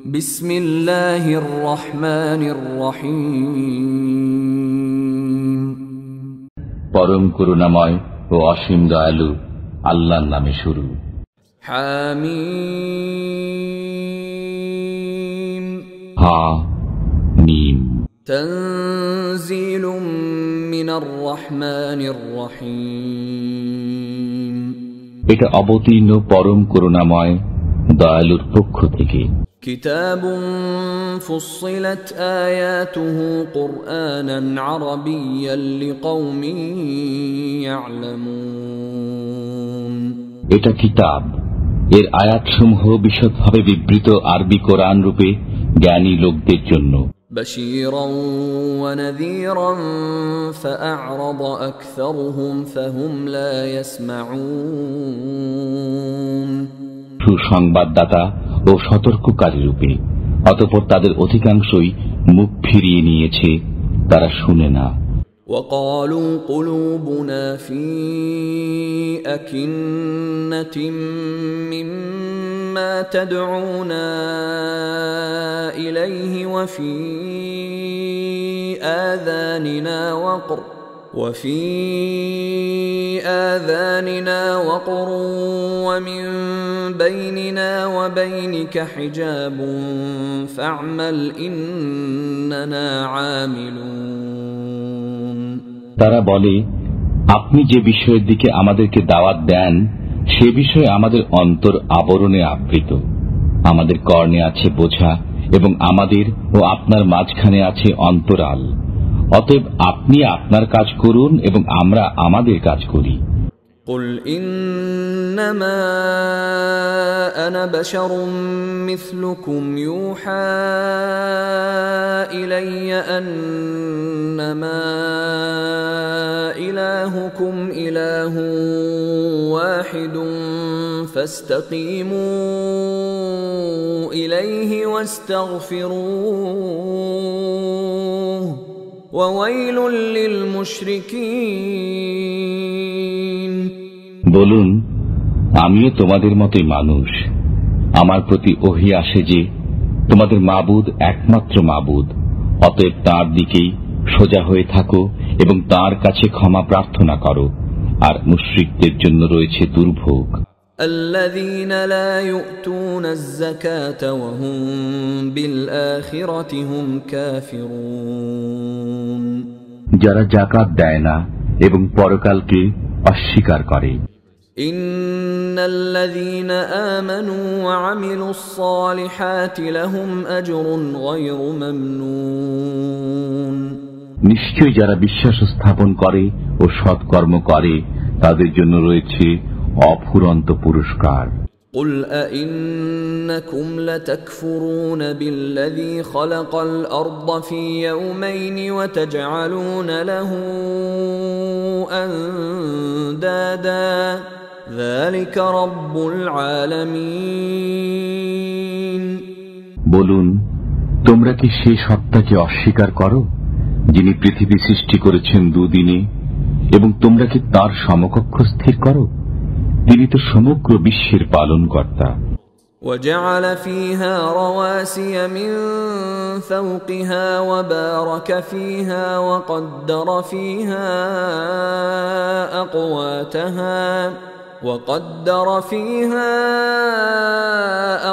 بسم الله الرحمن الرحيم পরম করুণাময় ও অসীম দয়ালু আল্লাহর নামে শুরু। حميم حميم تنزيل من الرحمن الرحيم এটা অবতীর্ণ পরম করুণাময় দয়ালুর পক্ষ থেকে। كتاب فصلت آياته قرآنا عربيا لقوم يعلمون এটা কিতাব, এর আয়াতসমূহ বিশদভাবে বিবৃত আরবি কোরআন রূপে জ্ঞানী লোকদের জন্য। بشيرا ونذيرا فأعرض أكثرهم فهم لا يسمعون সুসংবাদদাতা ও সতর্ককারী রূপে, অতঃপর তাদের অধিকাংশই মুখ ফিরিয়ে নিয়েছে, তারা শুনে না। وقالوا قلوبنا في أكنة مما تدعونا إليه وفي آذاننا وقر ومن بيننا وبينك حجاب فاعمل إننا عاملون তারা বলে, আপনি যে বিষয়ের দিকে আমাদেরকে দাওয়াত দেন সে বিষয়ে আমাদের অন্তর আবরণে আবৃত, আমাদের কর্ণে আছে বোঝা এবং আমাদের ও আপনার মাঝখানে আছে অন্তরাল। অতএব আপনি আপনার কাজ করুন এবং আমরা আমাদের কাজ করি। قل إنما أنا بشر مثلكم يوحى إلي أنما إلهكم إله واحد فاستقيموا إليه واستغفروه وويل للمشركين বলুন, আমিও তোমাদের মতোই মানুষ। আমার প্রতি ওহী আসে যে তোমাদের মাবুদ একমাত্র মাবুদ, অতএব তাঁর দিকেই সোজা হয়ে থাকো এবং তাঁর কাছে ক্ষমা প্রার্থনা করো, আর মুশরিকদের জন্য রয়েছে দুর্ভোগ। الذين لا يؤتون الزكاة وهم بالآخرة هم كافرون যারা যাকাত দেয় না এবং পরকালকে অস্বীকার করে। إن الذين آمنوا وعملوا الصالحات لهم أجر غير ممنون নিশ্চয়ই যারা বিশ্বাস স্থাপন করে ও সৎকর্ম করে তাদের জন্য রয়েছে অফুরন্ত পুরস্কার। قل أئنكم لتكفرون بالذي خلق الأرض في يومين وتجعلون له أندادا ذلك رب العالمين বলুন, তোমরা কি সেই সত্তাকে অস্বীকার করো যিনি পৃথিবী সৃষ্টি করেছেন দুদিনে, এবং তোমরা কি তার সমকক্ষ স্থির করো? তিনি তো সমগ্র বিশ্বের পালনকর্তা। وجعل فيها رواسي من فوقها وبارك فيها وقدر فيها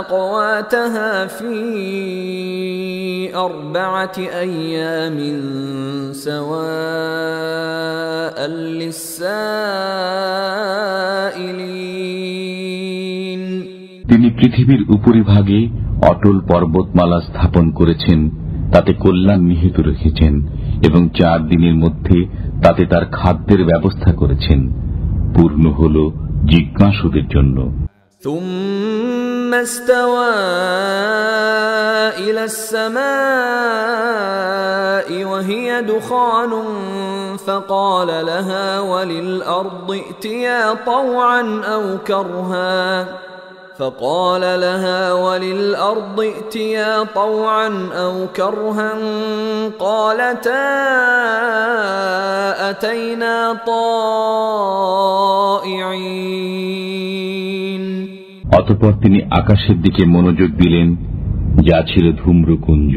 أقواتها في 4 أيام سواء للسائلين তিনি পৃথিবীর উপরিভাগে অটল পর্বতমালা স্থাপন করেছেন, তাতে কল্যাণ নিহিত রেখেছেন এবং 4 দিনের মধ্যে তাতে তার খাদ্যের ব্যবস্থা করেছেন, পূর্ণ হল জিজ্ঞাসুদের জন্য। ثم استوى إلى السماء وهي دخان فقال لها وللأرض ائتيا طوعا أو كرها قالتا أتينا طائعين অতঃপর তিনি আকাশের দিকে মনোযোগ দিলেন যা ছিল ধূম্রকুঞ্জ।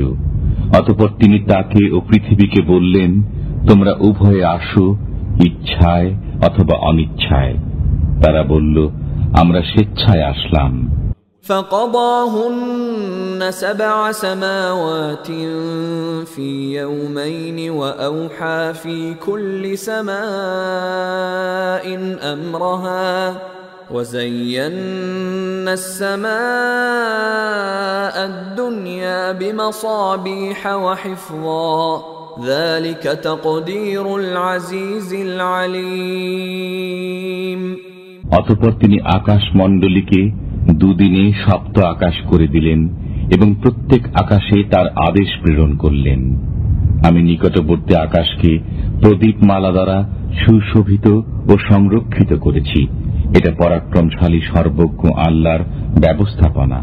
অতঃপর তিনি তাকে ও পৃথিবীকে বললেন, তোমরা উভয়ে আসো, ইচ্ছায় অথবা অনিচ্ছায়। তারা বলল, আমরা স্বেচ্ছায় আসলাম। فقضاهن 7 سماوات في يومين وأوحى في كل سماء أمرها وزينا السماء الدنيا بمصابيح وحفظا ذلك تقدير العزيز العليم। অতঃপর তিনি আকাশমণ্ডলীকে দুদিনে সপ্ত আকাশ করে দিলেন এবং প্রত্যেক আকাশে তার আদেশ প্রেরণ করলেন। আমি নিকটবর্তী আকাশকে প্রদীপমালা দ্বারা সুশোভিত ও সংরক্ষিত করেছি। এটা পরাক্রমশালী সর্বজ্ঞ আল্লাহর ব্যবস্থাপনা।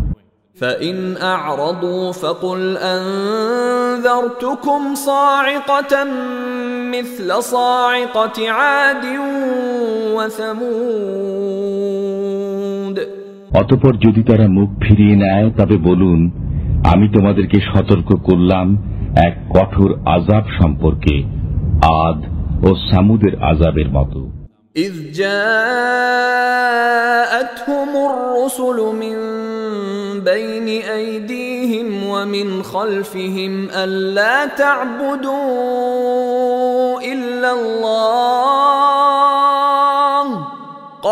فإن أعرضوا فقل أنذرتكم صاعقة مثل صاعقة عاد وثمود। অতঃপর যদি তারা মুখ ফিরিয়ে নেয় তবে বলুন, আমি তোমাদেরকে সতর্ক করলাম এক কঠোর আযাব সম্পর্কে, আদ ও সামুদের আযাবের মতো। إذ جاءتهم الرسل من بين أيديهم ومن خلفهم ألا تعبدوا إلا الله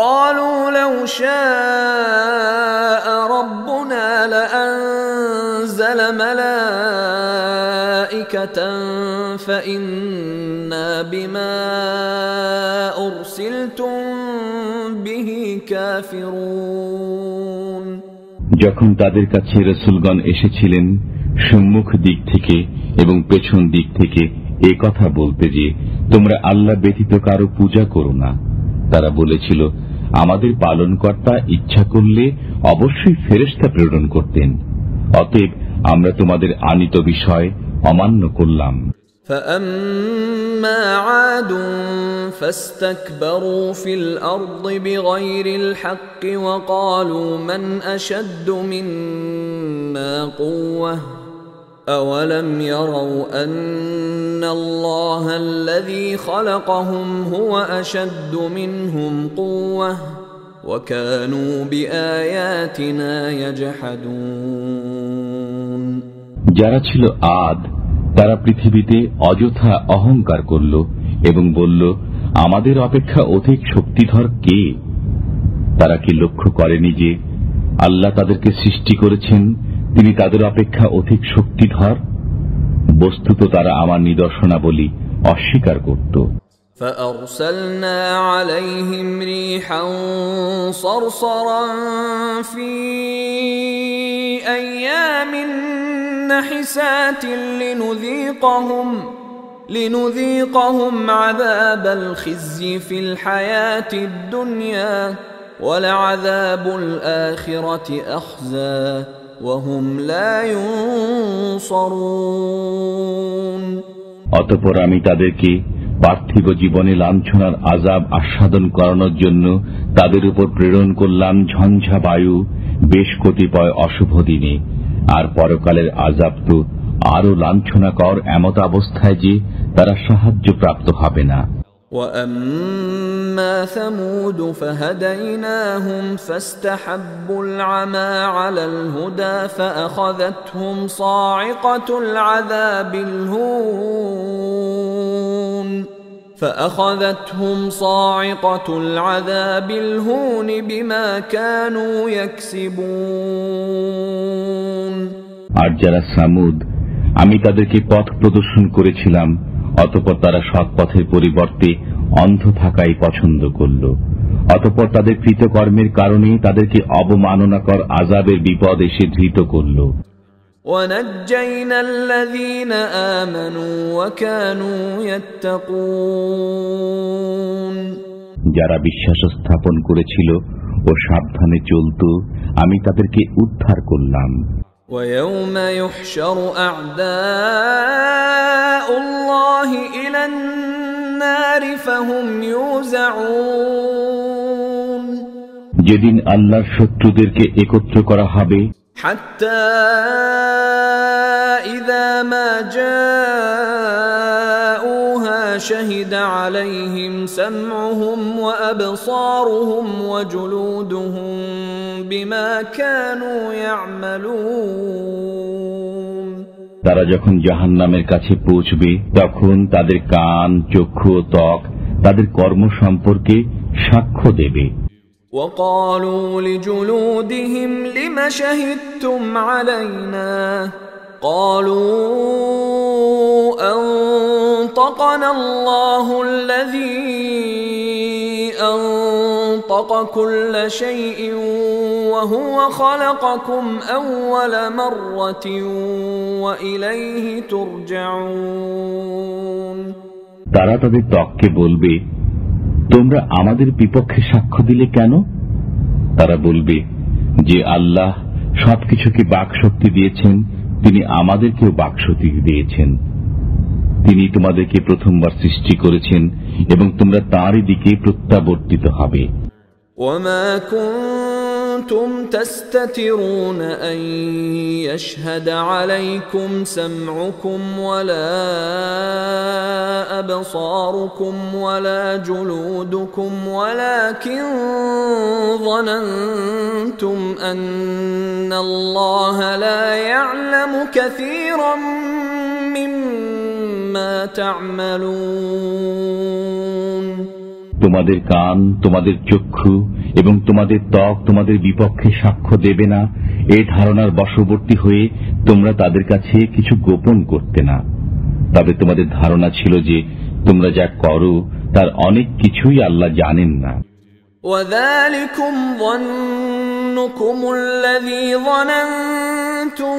قالوا لو شاء ربنا لأنزل ملائكة فإنا بما أرسلتم به كافرون। যখন তাদের কাছে রাসূলগণ এসেছিলেন সম্মুখ দিক থেকে এবং পেছন দিক থেকে এই কথা বলতে যে তোমরা আল্লাহ ব্যতীত কারো পূজা করো না, তারা বলেছিল, আমাদের পালনকর্তা ইচ্ছা করলে অবশ্যই ফেরেশতা প্রেরণ করতেন, অতএব আমরা তোমাদের আনিত বিষয় অমান্য করলাম। فأما عاد فاستكبروا في الأرض بغير الحق وقالوا من أشد منا قوة أولم يروا أن الله الذي خلقهم هو أشد منهم قوة وكانوا بآياتنا يجحدون। যারা ছিল আদ তারা পৃথিবীতে অযথা অহংকার করল এবং বলল, আমাদের অপেক্ষা অধিক শক্তিধর কে? তারা কি লক্ষ্য করেনি যে আল্লাহ তাদেরকে সৃষ্টি করেছেন, তিনি তাদের অপেক্ষা অধিক শক্তিধর? বস্তুত তারা আমার নিদর্শনাবলী অস্বীকার করত। فأرسلنا عليهم ريحا صرصرا في أيام نحسات لنذيقهم عذاب الخزي في الحياة الدنيا ولعذاب الآخرة أخزى وهم لا ينصرون। অতঃপর আমি তাদেরকে পার্থিব জীবনে লাঞ্ছনার আযাব আস্বাদন করানোর জন্য তাদের উপর প্রেরণ করলাম ঝঞ্ঝা বায়ু বেশ কতিপয় অশুভ দিনে, আর পরকালের আযাব তো আরো লাঞ্ছনাকর এমত অবস্থায় যে তারা সাহায্য প্রাপ্ত হবে না। وأما ثمود فهديناهم فاستحبوا العمى على الهدى فأخذتهم صاعقة العذاب الهون بما كانوا يكسبون। আর যারা সামুদ, আমি তাদেরকে পথ প্রদর্শন করেছিলাম, অতঃপর তারা সৎ পথের পরিবর্তে অন্ধ থাকাই পছন্দ করল। অতঃপর তাদের কৃতকর্মের কারণে তাদেরকে অবমাননাকর আযাবের বিপদ এসে ধৃত করল। وَنَجَّيْنَا الَّذِينَ آمَنُوا وَكَانُوا يَتَّقُونَ। যারা বিশ্বাস স্থাপন করেছিল ও সাবধানে চলত, আমি তাদেরকে উদ্ধার করলাম। وَيَوْمَ يُحْشَرُ أَعْدَاءُ اللَّهِ إِلَى النَّارِ فَهُمْ يُوزَعُونَ। যেদিন আল্লাহর শত্রুদেরকে একত্র করা হবে حتى إذا ما جاءوها شهد عليهم سمعهم وأبصارهم وجلودهم بما كانوا يعملون তারা যখন জাহান্নামের কাছে পৌঁছবে তখন তাদের কান, চক্ষু ও ত্বক তাদের কর্ম সম্পর্কে সাক্ষ্য দেবে। وقالوا لجلودهم لم شهدتم علينا قالوا أنطقنا الله الذي أنطق كل شيء وهو خلقكم أول مرة وإليه ترجعون তারা তাদের ত্বককে বলবে, তোমরা আমাদের বিপক্ষে সাক্ষ্য দিলে কেন? তারা বলবে যে আল্লাহ সবকিছুকে বাকশক্তি দিয়েছেন, তিনি আমাদেরকেও বাকশক্তি দিয়েছেন। তিনি তোমাদেরকে প্রথমবার সৃষ্টি করেছেন এবং তোমরা তাঁরই দিকে প্রত্যাবর্তিত হবে। وما كنتم تستترون أن يشهد عليكم سمعكم ولا أبصاركم ولا جلودكم ولكن ظننتم أن الله لا يعلم كثيرا مما تعملون তোমাদের কান, তোমাদের চক্ষু এবং তোমাদের ত্বক তোমাদের বিপক্ষে সাক্ষ্য দেবে না, এই ধারণার বশবর্তী হয়ে তোমরা তাদের কাছে কিছু গোপন করতে না। তবে তোমাদের ধারণা ছিল যে তোমরা যা করো তার অনেক কিছুই আল্লাহ জানেন না। وذلكم ظنكم الذي ظننتم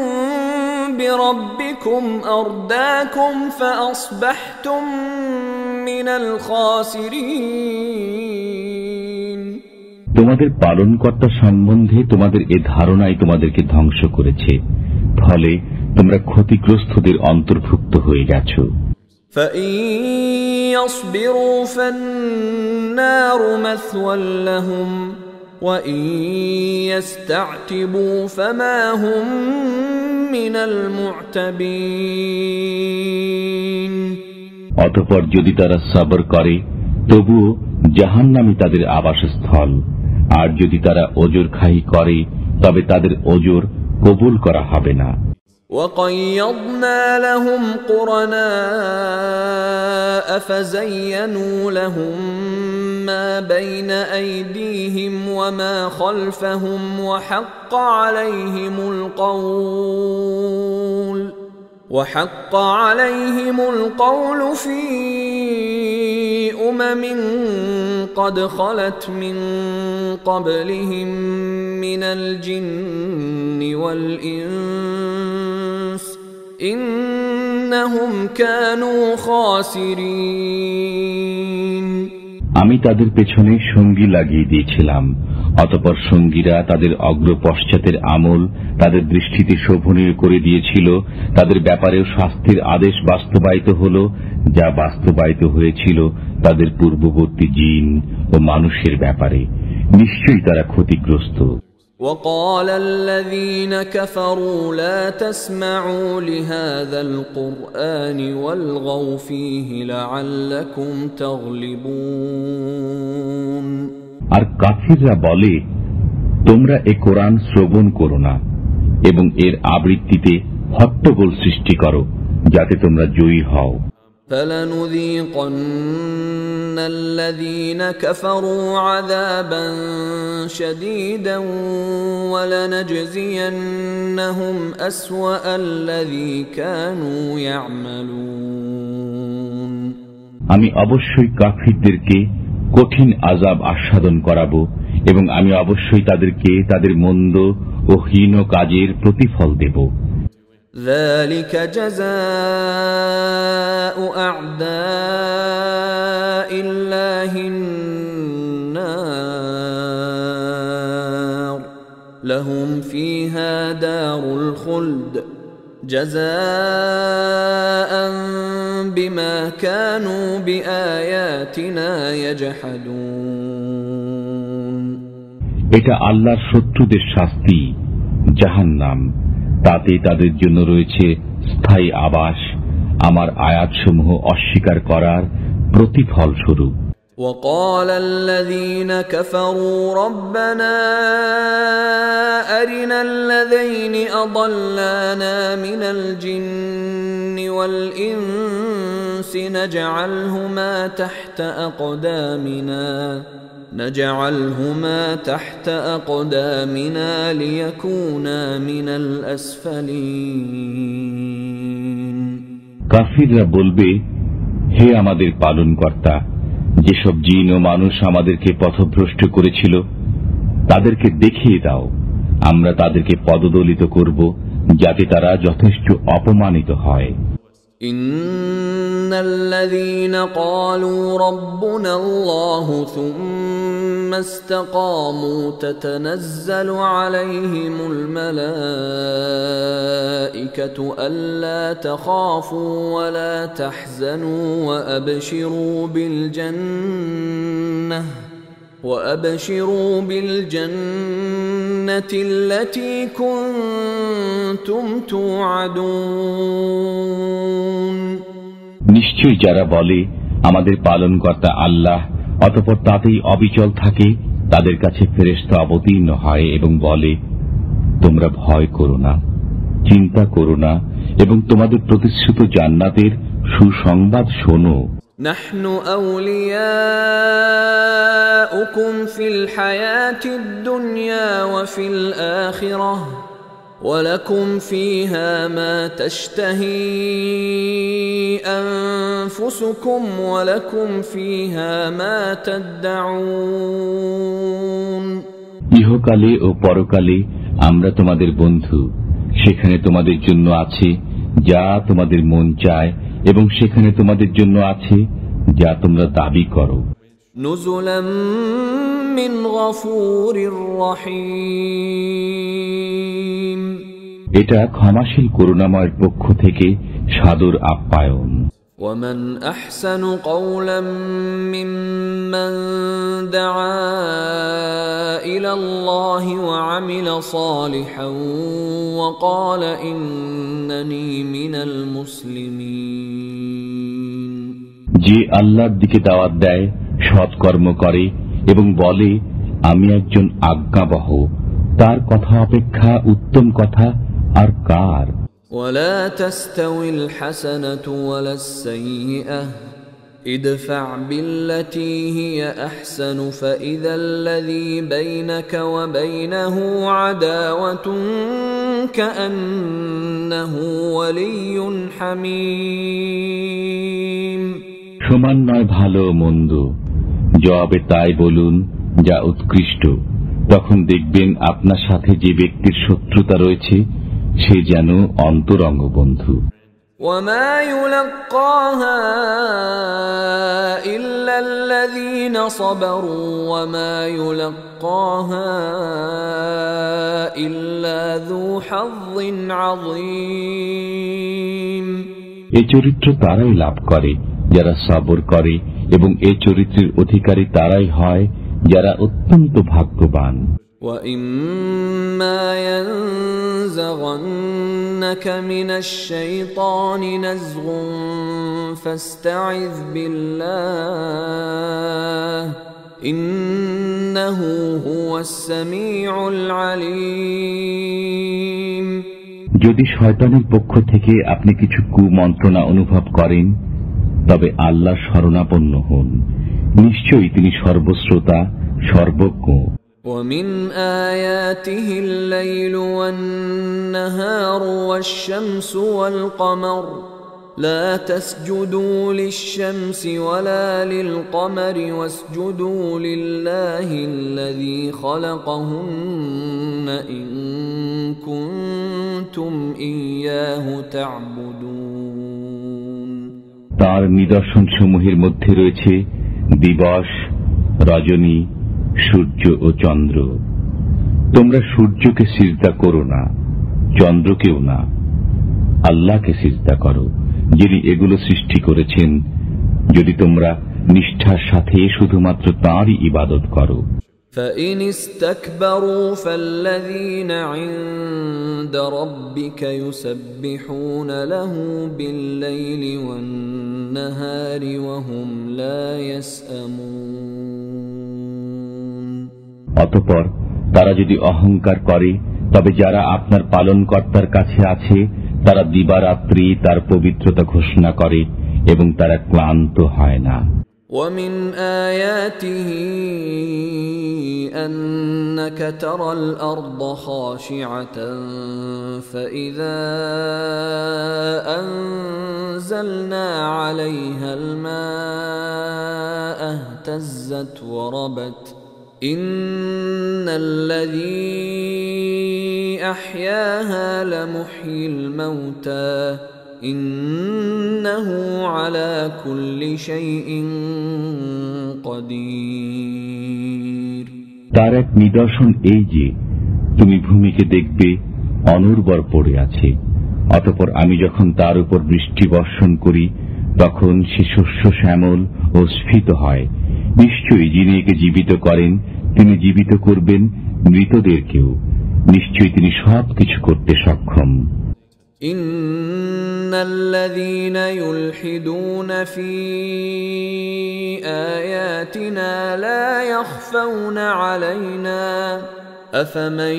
بربكم أرداكم فأصبحتم من الخاسرين তোমাদের পালনকর্তা সম্বন্ধে তোমাদের এ ধারণাই তোমাদেরকে ধ্বংস করেছে, ফলে তোমরা ক্ষতিগ্রস্তদের অন্তর্ভুক্ত হয়ে গেছ। فإن يصبروا فالنار مثوى لهم وإن يستعتبوا فما هم من المعتبين অতঃপর যদি তারা সবর করে তবুও জাহান্নামই তাদের আবাসস্থল, আর যদি তারা ওজর খাহি করে তবে তাদের ওজর কবুল করা হবে না। وقيضنا لهم قرناء فزينوا لهم ما بين أيديهم وما خلفهم وحق عليهم القول في أمم قد خلت من قبلهم من الجن والإنس إنهم كانوا خاسرين আমি তাদের পেছনে সঙ্গী লাগিয়ে দিয়েছিলাম, অতঃপর সঙ্গীরা তাদের অগ্রপশ্চাতের আমল তাদের দৃষ্টিতে শোভনীয় করে দিয়েছিল। তাদের ব্যাপারেও শাস্তির আদেশ বাস্তবায়িত হল, যা বাস্তবায়িত হয়েছিল তাদের পূর্ববর্তী জিন ও মানুষের ব্যাপারে। নিশ্চয়ই তারা ক্ষতিগ্রস্ত। وقال الذين كفروا لا تسمعوا لهذا القرآن والغوا فيه لعلكم تغلبون আর কাফিররা বলে, তোমরা এ কোরআন শ্রবণ করো না এবং এর আবৃত্তিতে হট্টগোল সৃষ্টি করো, যাতে তোমরা জয়ী হও। فلنذيقن الذين كفروا عذابا شديدا ولنجزينهم أسوأ الذي كانوا يعملون আমি অবশ্যই কাফিরদেরকে কঠিন আযাব আস্বাদন করাবো এবং আমি অবশ্যই তাদেরকে তাদের মন্দ ও হীন কাজের প্রতিফল দেব। ذلك جزاء أعداء الله النار لهم فيها دار الخلد جزاء بما كانوا بآياتنا يجحدون এটা আল্লাহর শত্রুদের শাস্তি, জাহান্নাম, তাতে তাদের জন্য রয়েছে স্থায়ী আবাস, আমার আয়াতসমূহ অস্বীকার করার প্রতিফল স্বরূপ। وقال الذين كفروا ربنا أرنا الذين أضلانا من الجن والإنس نجعلهما تحت أقدامنا ليكونا من الأسفلين। কাফিররা বলবে, হে আমাদের পালনকর্তা, যেসব জিন ও মানুষ আমাদেরকে পথভ্রষ্ট করেছিল তাদেরকে দেখিয়ে দাও, আমরা তাদেরকে পদদলিত করব যাতে তারা যথেষ্ট অপমানিত হয়। ইন্নাল্লাযীনা ক্বালু রাব্বুনাল্লাহু থুম্মা ইসতাকামু তাতানাজ্জালু আলাইহিমুল মালাঈকাতু আল্লা তাখাফু ওয়া লা তাহজানু وأبشروا بالجنة التي كنتم توعدون। নিশ্চয়ই যারা বলে আমাদের পালনকর্তা আল্লাহ, অতঃপর তাতেই অবিচল থাকে, তাদের কাছে ফেরেশতা অবতীর্ণ হয় এবং বলে, তোমরা ভয় করো না, চিন্তা করো না, এবং তোমাদের প্রতিশ্রুত জান্নাতের সুসংবাদ শোনো। نحن أولياؤكم في الحياة الدنيا وفي الآخرة ولكم فيها ما تشتهي أنفسكم ولكم فيها ما تدعون। ইহকালে ও পরকালে আমরা তোমাদের বন্ধু, সেখানে তোমাদের জন্য আছে যা তোমাদের মন চায়, এবং সেখানে তোমাদের জন্য আছে যা তোমরা দাবি করো। নুজুলাম মিন গফুরির রহিম, এটা ক্ষমাশীল করুণাময়ের পক্ষ থেকে সাদর আপ্যায়ন। ওয়ামান আহসানু কওলাম মিম্মান দাআ ইলাল্লাহি ওয়া আমিলা সালিহান ওয়া ক্বালা ইন্নানী মিনাল মুসলিমিন। যে আল্লাহর দিকে দাওয়াত দেয়, সৎকর্ম করে এবং বলে আমি একজন আজ্ঞাবহ, তার কথা অপেক্ষা উত্তম কথা আর কার? ওয়ালা তাস্তাউিল হাসানাতু ওয়ালাস সাইয়্যিআহ ইদফা' বিল্লাতী হিয়া আহসানু ফাইযাল্লাযী বাইনাকা ওয়া বাইনাহু আদাওয়াতুন কাআন্নাহু ওয়ালিয়্যুন হামীম। সমান নয় ভালো মন্দ, জবাবে তাই বলুন যা উৎকৃষ্ট, তখন দেখবেন আপনার সাথে যে ব্যক্তির শত্রুতা রয়েছে সে যেন অন্তরঙ্গ বন্ধু। ওয়ামা ইউলাক্কাহা ইল্লাল্লাযীনা সাবারু ওয়ামা ইউলাক্কাহা ইল্লা যু হাযযিন আযীম। এই চরিত্র তারাই লাভ করে যারা সবর করে, এবং এই চরিত্রের অধিকারী তারাই হয় যারা অত্যন্ত ভাগ্যবান। وَإِمَّا يَنزَغَنَّكَ مِنَ الشَّيْطَانِ نَزْغٌ فَاسْتَعِذْ بِاللَّهِ إِنَّهُ هُوَ السَّمِيعُ الْعَلِيمُ। যদি শয়তানের পক্ষ থেকে আপনি কিছু কুমন্ত্রণা অনুভব করেন, তবে আল্লাহর শরণাপন্ন হন, নিশ্চয়ই তিনি সর্বশ্রোতা, সর্বজ্ঞ। وَمِنْ آيَاتِهِ اللَّيْلُ وَالنَّهَارُ وَالشَّمْسُ وَالْقَمَرُ لَا تَسْجُدُوا لِلشَّمْسِ وَلَا لِلْقَمَرِ وَاسْجُدُوا لِلَّهِ الَّذِي خَلَقَهُنَّ إِن كُنتُمْ إِيَّاهُ تَعْبُدُونَ। তার নিদর্শন সমূহের মধ্যে রয়েছে দিবস, রজনী, সূর্য ও চন্দ্র। তোমরা সূর্যকে সিজদা করো না, চন্দ্রকেও না, আল্লাহকে সিজদা করো যিনি এগুলো সৃষ্টি করেছেন, যদি তোমরা নিষ্ঠার সাথে শুধুমাত্র তাঁরই ইবাদত করো। فإن استكبروا فالذين عند ربك يسبحون له بالليل والنهار وهم لا يسأمون। অতঃপর তারা যদি অহংকার করে তবে যারা আপনার পালনকর্তার কাছে আছে তারা দিবারাত্রি তার পবিত্রতা ঘোষণা করে এবং তারা ক্লান্ত হয় না। ومن آياته أنك ترى الأرض خاشعة فإذا أنزلنا عليها الماء اهتزت وربت إن الذي أحياها لمحيي الموتى إنه على كل شيء قدير। তার এক নিদর্শন এই যে তুমি ভূমিকে দেখবে অনুর্বর পড়ে আছে, অতঃপর আমি যখন তার উপর বৃষ্টি বর্ষণ করি তখন সে শস্য শ্যামল ও স্ফীত হয়। নিশ্চয়ই যিনি একে জীবিত করেন তিনি জীবিত করবেন মৃতদেরকেও, নিশ্চয়ই তিনি সবকিছু করতে সক্ষম। ইন্নাল্লাযীনা ইউলহিদুনা ফী আয়াতিনা লা ইয়াখফাউনা আলাইনা আফামান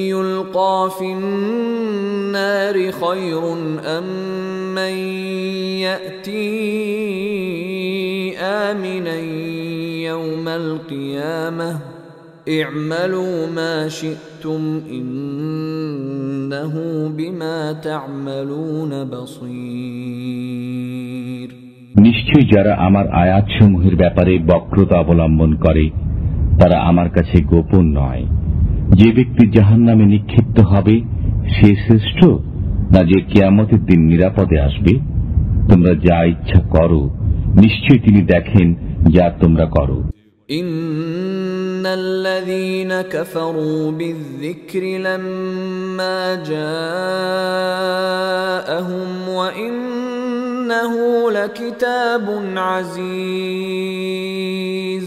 ইউলকা ফিন-নারি খায়রুন আম্মান ইয়াতি আমিনান ইয়াওমাল কিয়ামাহ اعملوا ما شئتم إنه بما تعملون بصير। নিশ্চয়ই যারা আমার আয়াতসমূহের ব্যাপারে বক্রতা অবলম্বন করে তারা আমার কাছে গোপন নয়। যে ব্যক্তি জাহান্নামে নিক্ষিপ্ত হবে সে শ্রেষ্ঠ না যে কিয়ামতের দিন নিরাপদে আসবে? তোমরা যা ইচ্ছা করো, নিশ্চয়ই তিনি দেখেন যা তোমরা করো। ইন্নাল্লাযীনা কাফারু বিয-যিকরি লাম্মা জাআহুম ওয়া ইন্নাহু লাকিতাবুন আযীজ।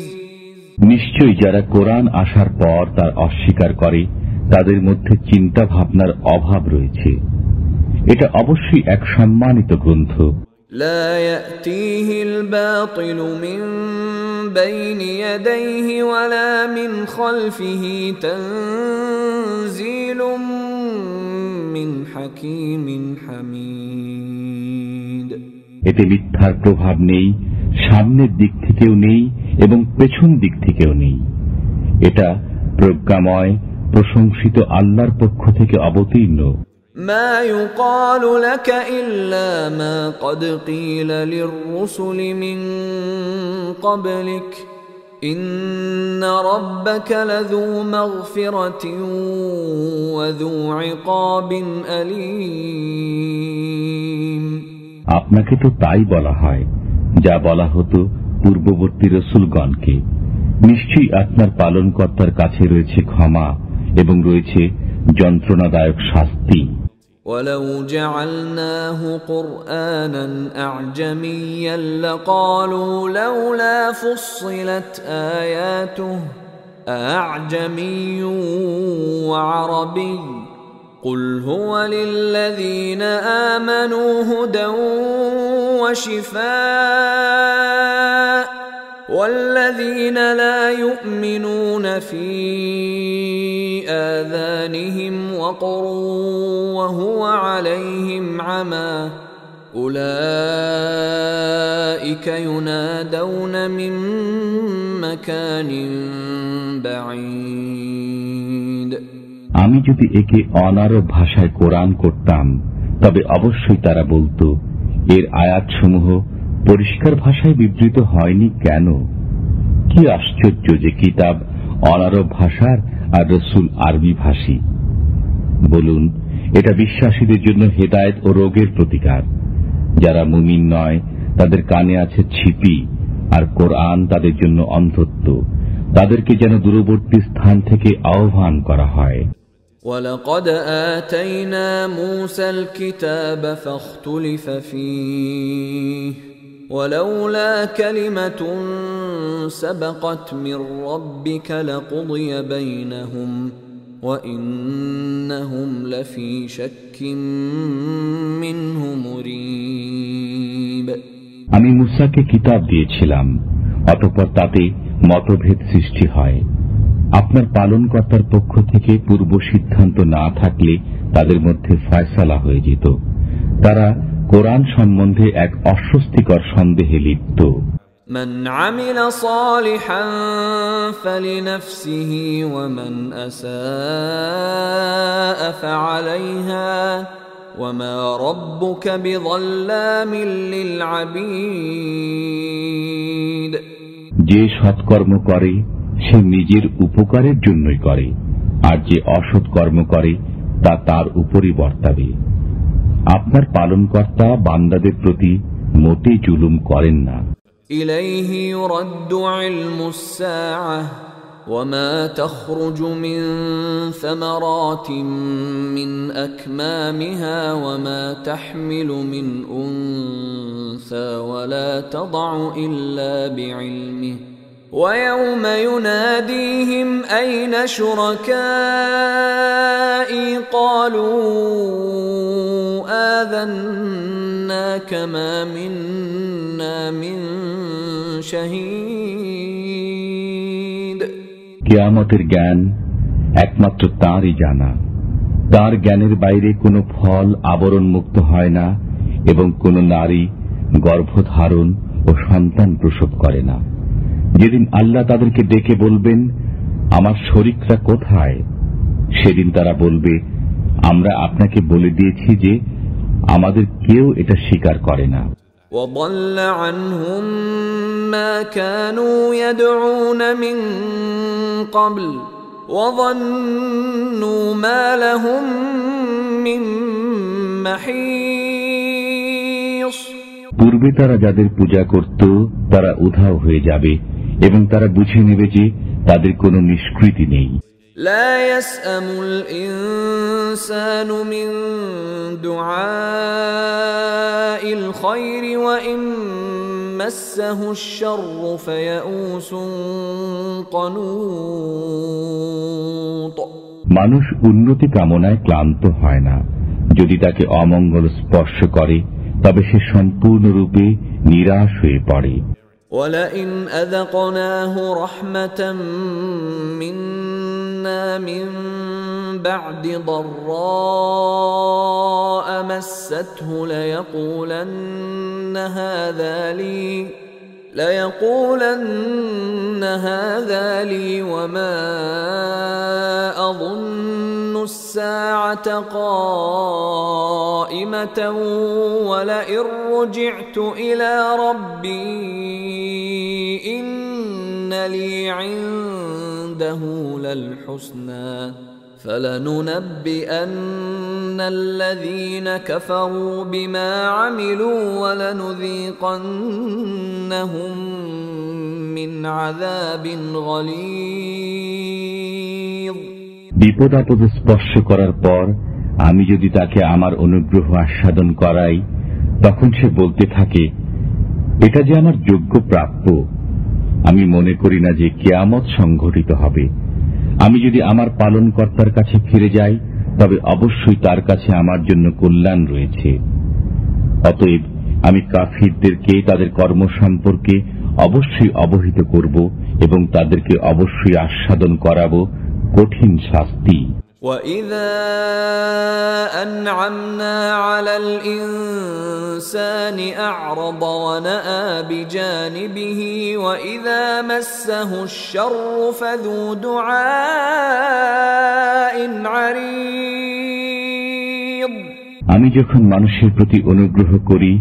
নিশ্চয়ই যারা কোরআন আসার পর তার অস্বীকার করে তাদের মধ্যে চিন্তা ভাবনার অভাব রয়েছে। এটা অবশ্যই এক সম্মানিত গ্রন্থ। লা ইয়াতিহিল বাতিলু মিন বাইনি ইয়াদাইহি ওয়ালা মিন খালফিহি তানযীলুম মিন হাকীমিন হামিদ। এতে মিথ্যার প্রভাব নেই, সামনের দিক থেকেও নেই এবং পেছন দিক থেকেও নেই। এটা প্রজ্ঞাময় প্রশংসিত আল্লাহর পক্ষ থেকে অবতীর্ণ। মা ইউকালু লাকা ইল্লা মা ক্বাদ ক্বিলা লির-রুসুলি মিন ক্বাবলিক ইন্না রাব্বাকা লাযু মাগফিরাতিন ওয়া যু ইকাবিন আলীম। আপনাকে তো তাই বলা হয় যা বলা হতো পূর্ববর্তী রাসূলগণকে। নিশ্চয়ই আপনার পালনকর্তার কাছে রয়েছে ক্ষমা এবং রয়েছে যন্ত্রণাদায়ক শাস্তি। ওয়ালাউ জাআলনাহু কুরআনান আ'জামিয়্যান লাকালু লাউলা ফুসসিলাত আয়াতুহু আ'জামিয়্যুন ওয়া আরাবিয়্যুন قل هو للذين آمنوا هدى وشفاء والذين لا يؤمنون في آذانهم وقر وهو عليهم عمى أولئك ينادون من مكان بعيد। আমি যদি একে অনারব ভাষায় কোরআন করতাম তবে অবশ্যই তারা বলতো এর আয়াতসমূহ পরিষ্কার ভাষায় বিবৃত হয়নি কেন? কি আশ্চর্য যে কিতাব অনারব ভাষার আর রাসূল আরবি ভাষী। বলুন, এটা বিশ্বাসীদের জন্য হেদায়েত ও রোগের প্রতিকার। যারা মুমিন নয় তাদের কানে আছে ছিপি আর কোরআন তাদের জন্য অন্ধত্ব। তাদেরকে যেন দূরবর্তী স্থান থেকে আহ্বান করা হয়। وَلَقَدْ آتَيْنَا مُوسَى الْكِتَابَ فَاخْتُلِفَ فِيهِ وَلَوْلَا كَلِمَةٌ سبقت من ربك لقضي بينهم وإنهم لفي شك منه مريب। আমি মুসাকে কিতাব দিয়েছিলাম, অতঃপর তাতে মতভেদ সৃষ্টি হয়। আপনার পালনকর্তার পক্ষ থেকে পূর্ব সিদ্ধান্ত না থাকলে তাদের মধ্যে ফয়সালা হয়ে যেত। তারা কোরআন সম্বন্ধে এক অস্বস্তিকর সন্দেহে লিপ্ত। من عمل صالحا فلنفسه ومن أساء فعليها وما ربك بظلام للعبيد। যে সৎকর্ম করে সে নিজের উপকারের জন্যই করে, আর যে অসৎ কর্ম করে তা তার উপরই বর্তাবে। আপনার পালনকর্তা বান্দাদের প্রতি মোটেই জুলুম করেন না। إليه يرد علم الساعة وما تخرج من ثمرات من أكمامها وما تحمل من أنثى ولا تضع إلا بعلمه ويوم يناديهم أين شركائي قالوا آذناك ما منا من شهيد। কিয়ামতের জ্ঞান একমাত্র তাঁরই জানা। তার জ্ঞানের বাইরে কোনো ফল আবরণ মুক্ত হয় না এবং কোনো নারী গর্ভধারণ ও সন্তান প্রসব করে না। যেদিন আল্লাহ তাদেরকে ডেকে বলবেন, আমার শরীকরা কোথায়? সেদিন তারা বলবে, আমরা আপনাকে বলে দিয়েছি যে আমাদের কেউ এটা স্বীকার করে না। وضل عنهم ما كانوا يدعون من قبل وظنوا ما لهم من محيص। পূর্বে তারা যাদের পূজা করত তারা উধাও হয়ে যাবে এবং তারা বুঝে নেবে যে তাদের কোনো নিষ্কৃতি নেই। لا يسأم الإنسان من دعاء الخير وإن مسه الشر فيئوس قنوط। মানুষ উন্নতি কামনায় ক্লান্ত হয় না, যদি তাকে অমঙ্গল স্পর্শ করে তবে সে সম্পূর্ণরূপে নিরাশ হয়ে পড়ে। ولئن أذقناه رحمة منا من بعد ضراء مسته ليقولن هذا لي وما أظن الساعة قائمة ولئن رجعت إلى ربي إن لي عنده للحسنى فلننبئن الذين كفروا بما عملوا ولنذيقنهم من عذاب غليظ। বিপদ আপদ স্পর্শ করার পর আমি যদি তাকে আমার অনুগ্রহ আস্বাদন করাই, তখন সে বলতে থাকে, এটা যে আমার যোগ্য প্রাপ্য। আমি মনে করি না যে কিয়ামত সংঘটিত হবে। আমি যদি আমার পালনকর্তার কাছে ফিরে যাই তবে অবশ্যই তার কাছে আমার জন্য কল্যাণ রয়েছে। অতএব আমি কাফিরদেরকে তাদের কর্ম সম্পর্কে অবশ্যই অবহিত করব এবং তাদেরকে অবশ্যই আস্বাদন করাবো কঠিন শাস্তি। وَإِذَا أَنْعَمْنَا عَلَى الْإِنسَانِ أَعْرَضَ وَنَأَى بِجَانِبِهِ وَإِذَا مَسَّهُ الشَّرُّ فَذُو دُعَاءٍ عَرِيضٍ। আমি যখন মানুষের প্রতি অনুগ্রহ করি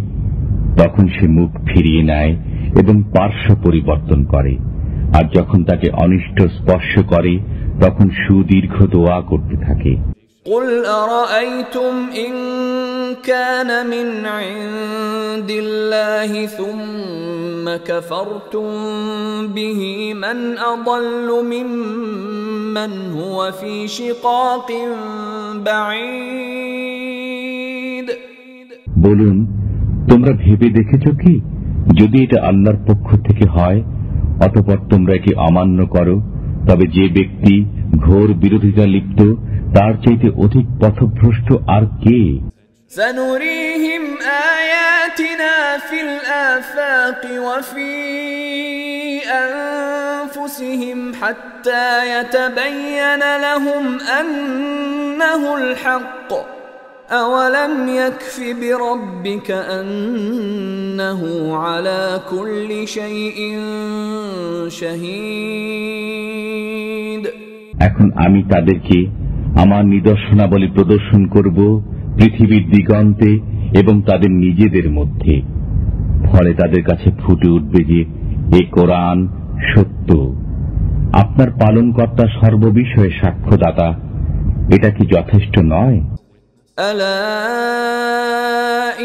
তখন সে মুখ ফিরিয়ে নেয় এবং পার্শ্ব পরিবর্তন করে, আর যখন তাকে অনিষ্ট স্পর্শ করে তখন সুদীর্ঘ দোয়া করতে থাকে। قُلْ أَرَأَيْتُمْ إِنْ كَانَ مِنْ عِنْدِ اللَّهِ ثُمَّ كَفَرْتُمْ بِهِ مَنْ أَضَلُّ مِمَّنْ هُوَ فِي شِقَاقٍ بَعِيدٍ। বলুন, তোমরা ভেবে দেখেছ কি, যদি এটা আল্লাহর পক্ষ থেকে হয় অতঃপর তোমরা কি অমান্য করো, তবে যে ব্যক্তি ঘোর বিরোধিতা লিপ্ত তার চাইতে অধিক পথভ্রষ্ট আর কে? سنريهم آياتنا في الآفاق وفي أنفسهم حتى يتبين لهم أنه الحق أولم يكف بربك أنه على كل شيء شهيد। এখন আমি তাদেরকে আমার নিদর্শনাবলী প্রদর্শন করব পৃথিবীর দিগন্তে এবং তাদের নিজেদের মধ্যে। ফলে তাদের কাছে ফুটে উঠবে যে এ কোরআন সত্য। আপনার পালনকর্তা সর্ববিষয়ে সাক্ষ্যদাতা। এটা কি যথেষ্ট নয়? ألا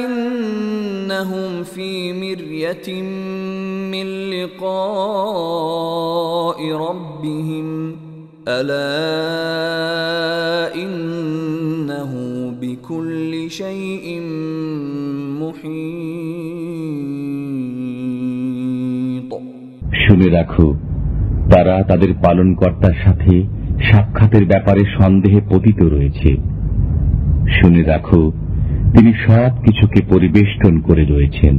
إنهم في مرية من لقاء ربهم ألا إنه بكل شيء محيط। শুনে রাখো, তারা তাদের পালনকর্তার সাথে সাক্ষাতের ব্যাপারে সন্দেহে পতিত রয়েছে। শুনে রাখো, তিনি সব কিছুকে পরিবেষ্টন করে রয়েছেন।